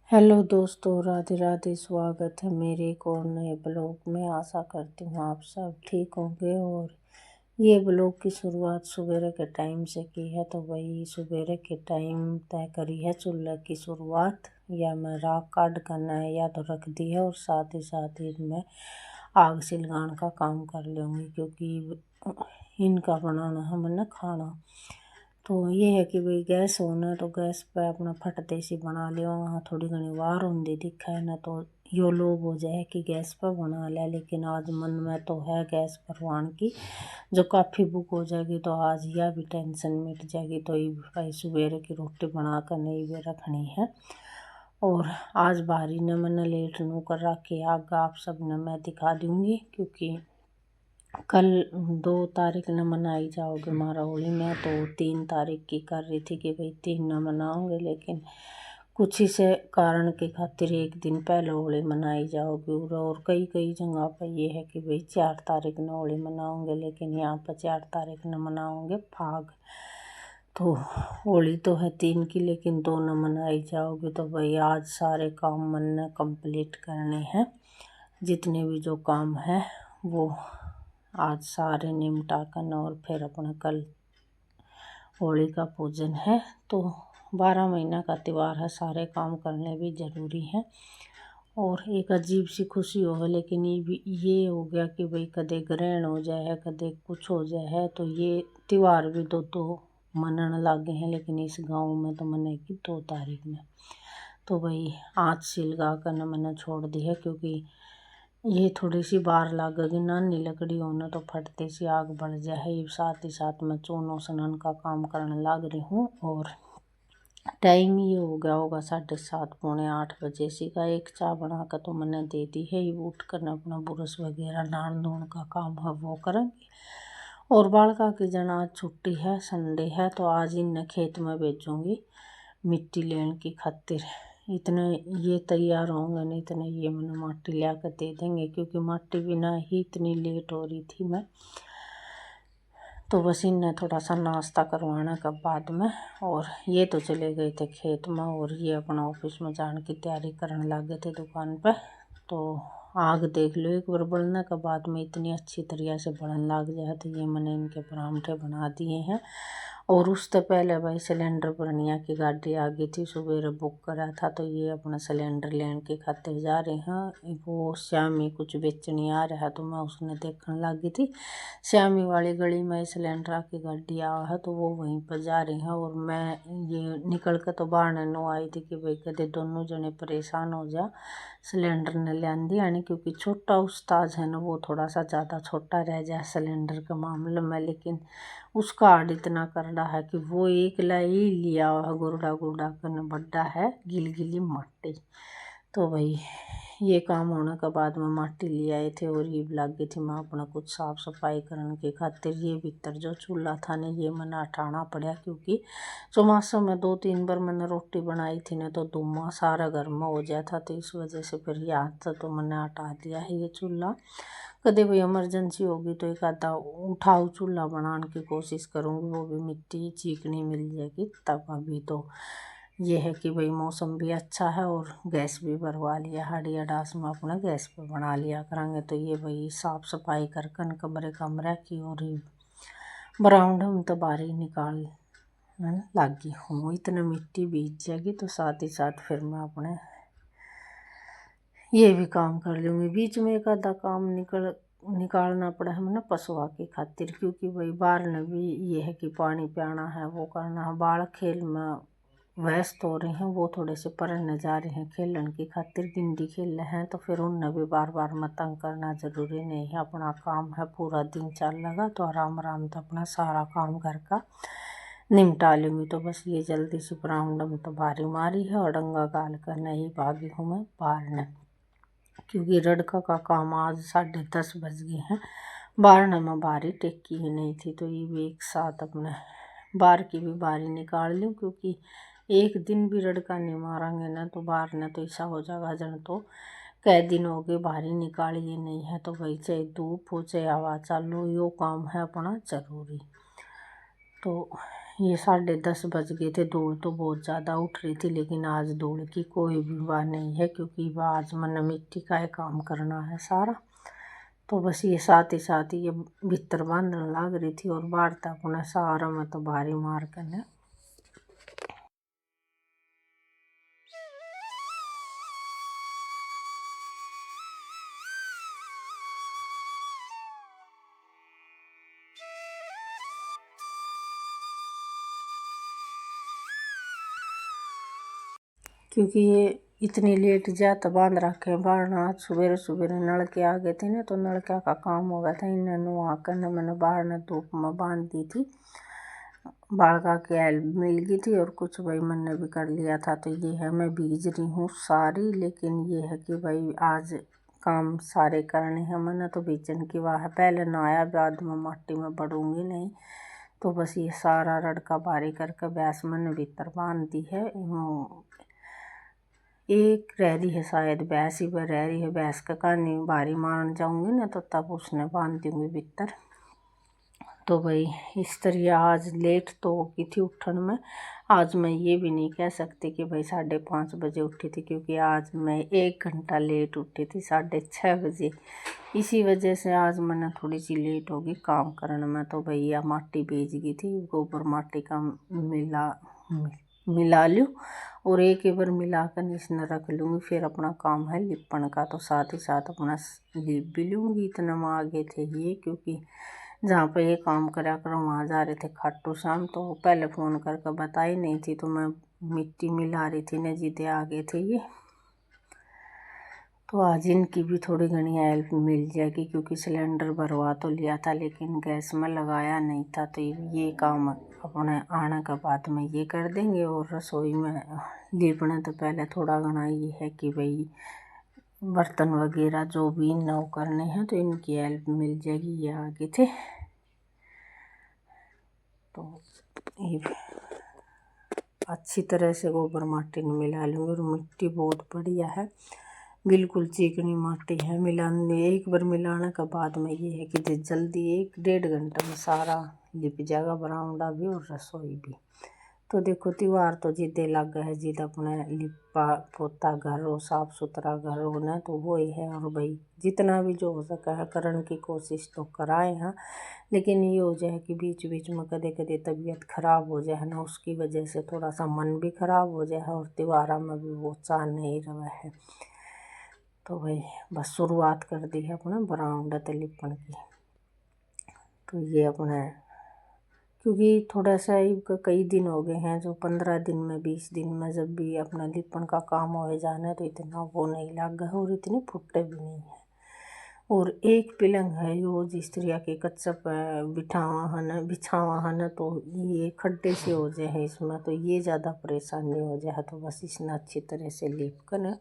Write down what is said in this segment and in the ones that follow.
Hello दोस्तों, राधे राधे। स्वागत है मेरे एक और नए ब्लॉग में। आशा करती हूँ आप सब ठीक होंगे। और ये ब्लॉग की शुरुआत सवेरे के टाइम से की है, तो वही सवेरे के टाइम तय करी है चूल्हे की शुरुआत। या मैं राख काट करना है या तो रख दी है, और साथ ही मैं आग सिलगान का काम कर लूँगी, क्योंकि इनका बनाना है मैंने खाना। तो ये है कि भाई गैस होना तो गैस पे अपना फटते सी बना लियो। वहाँ थोड़ी घनी वार होंदी दिखा है ना, तो यो लोभ हो जाए कि गैस पर बना लिया। लेकिन आज मन में तो है गैस भरवान की, जो काफ़ी बुक हो जाएगी तो आज यह भी टेंशन मिट जाएगी। तो ये भाई सवेरे की रोटी बना कर नहीं भी रखनी है। और आज भारी ने मैंने लेट नू कर रखी आग, आप सब ने मैं दिखा दूँगी, क्योंकि कल 2 तारीख न मनाई जाओगे हमारा होली में। तो 3 तारीख की कर रही थी कि भाई 3 न मनाओगे, लेकिन कुछ ही से कारण के खातिर एक दिन पहले होली मनाई जाओगी। और कई कई जगह पर ये है कि भाई 4 तारीख न होली मनाओगे, लेकिन यहाँ पर 4 तारीख न मनाओगे फाग। तो होली तो है 3 की, लेकिन 2 न मनाई जाओगी। तो भाई आज सारे काम मन ने कंप्लीट करने हैं। जितने भी जो काम है वो आज सारे निपटा कर, और फिर अपना कल होली का पूजन है। तो 12 महीना का त्यौहार है, सारे काम करने भी ज़रूरी हैं। और एक अजीब सी खुशी हो, लेकिन ये हो गया कि भाई कदे ग्रहण हो जाए, कदे कुछ हो जाए, तो ये त्यौहार भी दो मनन लगे हैं। लेकिन इस गांव में तो मनेगी 2 तारीख में। तो भाई आज सिलगा कर न मैंने छोड़ दी है, क्योंकि ये थोड़ी सी बार लगेगी। नानी लकड़ी होना तो फटते सी आग बढ़ जाए। साथ ही साथ मैं चूनो सनन का काम करने लग रही हूँ। और टाइम ये हो गया होगा 7:30 पौने 8 बजे सी का। एक चाय बना कर तो मैंने दे दी है। ये उठ कर अपना बुरश वगैरह नहान धोन का काम है वो करेंगे। और बालका की जन आज छुट्टी है, संडे है, तो आज इन्हें खेत में भेजूँगी मिट्टी लेने की खातिर। इतने ये तैयार होंगे नहीं, इतने ये मैंने माटी ला कर दे देंगे, क्योंकि माटी बिना ही इतनी लेट हो रही थी मैं। तो बस इन्हें थोड़ा सा नाश्ता करवाने के बाद में। और ये तो चले गए थे खेत में, और ये अपना ऑफिस में जाने की तैयारी करने लग गए थे दुकान पे। तो आग देख लो, एक बार बढ़ने के बाद में इतनी अच्छी तरीके से बढ़ने लग जाए। तो ये मैंने इनके परांठे बना दिए हैं। और उससे पहले भाई सिलेंडर पूर्णिया की गाड़ी आ गई थी, सवेरे बुक करा था। तो ये अपना सिलेंडर लेने के खातिर जा रहे हैं। वो श्यामी कुछ बेचने आ रहा है, तो मैं उसने देखने लगी थी। श्यामी वाली गली में सिलेंडर की गाड़ी आ है, तो वो वहीं पर जा रही हैं। और मैं ये निकल कर तो बाहर नो आई थी कि भाई कदे दोनों जने परेशान हो जा सिलेंडर ने लियान दी यानी, क्योंकि छोटा उस्ताद है ना, वो थोड़ा सा ज़्यादा छोटा रह जाए सिलेंडर के मामले में। लेकिन उसका आड़ इतना कर रहा है कि वो एक लाई लिया है, गुरडा गुरडा कर बड्डा है गिल गिली माटी। तो भाई ये काम होने के बाद में माटी ले आए थे, और ये लग गई थी मैं अपना कुछ साफ़ सफाई करने के खातिर। ये भीतर जो चूल्हा था ना, ये मैंने हटाना पड़ा, क्योंकि चौमासों में 2-3 बार मैंने रोटी बनाई थी ना, तो धुआं सारा घर में हो जाता था। तो इस वजह से फिर ये हाथ तो मैंने हटा दिया है ये चूल्हा। कभी भी इमरजेंसी होगी तो एक आधा उठाऊ चूल्हा बनाने की कोशिश करूँगी, वो भी मिट्टी चीकनी मिल जाएगी तब। अभी तो ये है कि भाई मौसम भी अच्छा है, और गैस भी भरवा लिया हड़िया डास में अपना गैस पे बना लिया करेंगे। तो ये भाई साफ़ सफाई कर कमरे कमरे की, और बरामद में तो बारी निकाल लगी हूँ। इतने मिट्टी बीत जाएगी, तो साथ ही साथ फिर मैं अपने ये भी काम कर लूँगी। बीच में एक आधा काम निकालना पड़ा है मैंने पशुआ की खातिर, क्योंकि भाई बाहर ने भी ये है कि पानी पियाना है, वो करना है। बाल खेल में व्यस्त हो रहे हैं, वो थोड़े से पढ़ने जा रहे हैं खेलन की खातिर, गिंडी खेल रहे हैं। तो फिर उनने भी बार बार मत तंग करना ज़रूरी नहीं है। अपना काम है, पूरा दिन चल लगा तो आराम आराम से अपना सारा काम घर का निपटा लूँगी। तो बस ये जल्दी से ब्राउंडम तो भारी मारी है, और डंगा गाल कर नहीं भागी हूँ मैं बाहर ने, क्योंकि रड़का का काम आज 10:30 बज गए हैं। बाहर ने मैं बारी टेकी ही नहीं थी, तो ये भी एक साथ अपने बाहर की भी बारी निकाल लूँ, क्योंकि एक दिन भी रड़का नहीं मारेंगे ना, तो बाहर ने तो ऐसा हो जाएगा जन तो कई दिन हो गए बाहरी निकाली ही नहीं है। तो भाई चाहे धूप हो चाहे हवा चालू, यो काम है अपना ज़रूरी। तो ये 10:30 बज गए थे। धूल तो बहुत ज़्यादा उठ रही थी, लेकिन आज धूल की कोई भी वाह नहीं है, क्योंकि आज मैंने मिट्टी का ही काम करना है सारा। तो बस ये साथ ही ये भीतर बांधने लग रही थी, और बाहर तक उन्हें सारा में तो भारी मार करने। क्योंकि ये इतनी लेट जाता बांध रखे हैं बाहर। आज सवेरे सवेरे नलके आ गए थे ना, तो नलका का काम हो गया था। इन्हें नुआ कर मैंने बाहर ने धूप में बांध दी थी। बाड़का की हेल्प मिल गई थी, और कुछ भाई मैंने भी कर लिया था। तो ये है, मैं भीज रही हूँ सारी, लेकिन ये है कि भाई आज काम सारे करने हैं। मैंने तो भीजन की वाह है, पहले नहाया, बाद में माटी में बढ़ूंगी नहीं। तो बस ये सारा रड़का बारी करके भैंस मैंने भीतर बांध दी है। एक रह रही है शायद, भैंस ही पर रह रही है। भैंस का कहानी भारी मारन जाऊंगी ना, तो तब उसने बांध दूंगी भीतर। तो भाई इस तरह आज लेट तो होगी थी उठन में। आज मैं ये भी नहीं कह सकती कि भाई 5:30 बजे उठी थी, क्योंकि आज मैं 1 घंटा लेट उठी थी, 6:30 बजे। इसी वजह से आज मैंने थोड़ी सी लेट होगी काम करने में। तो भैया माटी भेज गई थी, गोबर माटी का मिला लूँ, और एक बार मिला कर इसने रख लूँगी। फिर अपना काम है लिपण का, तो साथ ही साथ अपना लिप भी लूँगी। इतना में आगे थे ये, क्योंकि जहाँ पर ये काम करा करो वहाँ जा रहे थे खाटू श्याम। तो पहले फ़ोन करके बताई नहीं थी, तो मैं मिट्टी मिला रही थी न, जीते आ गए थे ये। तो आज इनकी भी थोड़ी घनी हेल्प मिल जाएगी, क्योंकि सिलेंडर भरवा तो लिया था, लेकिन गैस में लगाया नहीं था। तो ये काम अपने आने के बाद में ये कर देंगे। और रसोई में लीपने तो पहले थोड़ा घना ये है कि भाई बर्तन वगैरह जो भी नौ करने हैं, तो इनकी हेल्प मिल जाएगी। ये आगे थे, तो ये अच्छी तरह से गोबर माटी में मिला लूँगी। और मिट्टी बहुत बढ़िया है, बिल्कुल चिकनी माटी है। मिलाने एक बार मिलाने के बाद में ये है कि जल्दी 1-1.5 घंटे में सारा लिप जाएगा, बरामदा भी और रसोई भी। तो देखो त्योहार तो जिदे लग गए है, जिद अपने लिपा पोता घर हो, साफ सुथरा घर हो ना, तो वो ही है। और भाई जितना भी जो हो सका है करने की कोशिश तो कराए हैं। लेकिन ये हो जाए कि बीच बीच में कदे कदे तबीयत खराब हो जाए ना, उसकी वजह से थोड़ा सा मन भी खराब हो जाए, और त्योहार में भी वो चाह नहीं रहा है। तो भाई बस शुरुआत कर दी है अपने बरामदा ते लिपण की। तो ये अपने, क्योंकि थोड़ा सा कई दिन हो गए हैं, जो 15 दिन में 20 दिन में जब भी अपना लिपण का काम हो जाना है, तो इतना वो नहीं लगा है, और इतने फुट्टे भी नहीं है। और एक पिलंग है यो, जिस तरह के कच्चा बिछावा है ना, तो ये खड्डे से हो जाए है इसमें, तो ये ज़्यादा परेशानी हो जाए। तो बस इसने अच्छी तरह से लीप कर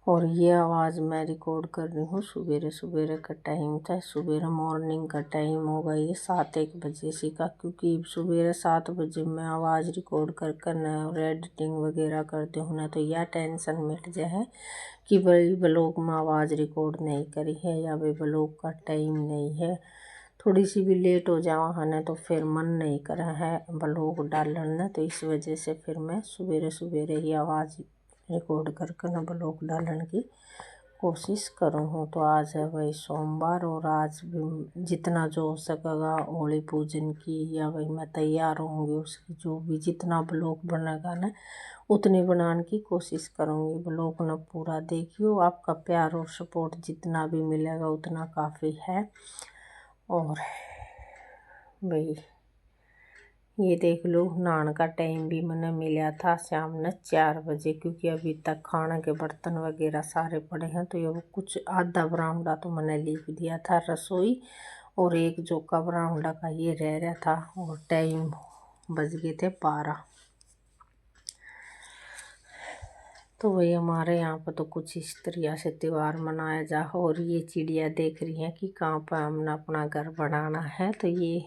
और ये आवाज़ मैं रिकॉर्ड कर रही हूँ सवेरे सवेरे का टाइम था। सवेरे मॉर्निंग का टाइम होगा ये 7-1 बजे से का, क्योंकि सवेरे 7 बजे मैं आवाज़ रिकॉर्ड कर कर न और एडिटिंग वगैरह करते हूँ ना, तो यह टेंशन मिट जाए कि भाई ब्लॉग में आवाज़ रिकॉर्ड नहीं करी है, या भाई ब्लॉग का टाइम नहीं है। थोड़ी सी भी लेट हो जावा है ना, तो फिर मन नहीं कर रहा है ब्लॉग डालना, तो इस वजह से फिर मैं सवेरे सवेरे ही आवाज़ रिकॉर्ड करके ना ब्लॉग डालने की कोशिश करूँ। तो आज है भाई सोमवार, और आज भी जितना जो हो सकेगा होली पूजन की, या भाई मैं तैयार होंगी उसकी, जो भी जितना ब्लॉग बनेगा ना उतनी बनाने की कोशिश करूँगी। ब्लॉग ना पूरा देखियो, आपका प्यार और सपोर्ट जितना भी मिलेगा उतना काफ़ी है। और भाई ये देख लो, नहाने का टाइम भी मैंने मिला था शाम ने 4 बजे, क्योंकि अभी तक खाने के बर्तन वगैरह सारे पड़े हैं। तो ये कुछ आधा बरामदा तो मैंने लिप दिया था रसोई, और एक जोका बरामदा का ये रह रहा था। और टाइम बज गए थे 12। तो वही हमारे यहाँ पर तो कुछ इस तरह से त्यौहार मनाया जा। और ये चिड़िया देख रही हैं कि कहाँ पर हमने अपना घर बनाना है। तो ये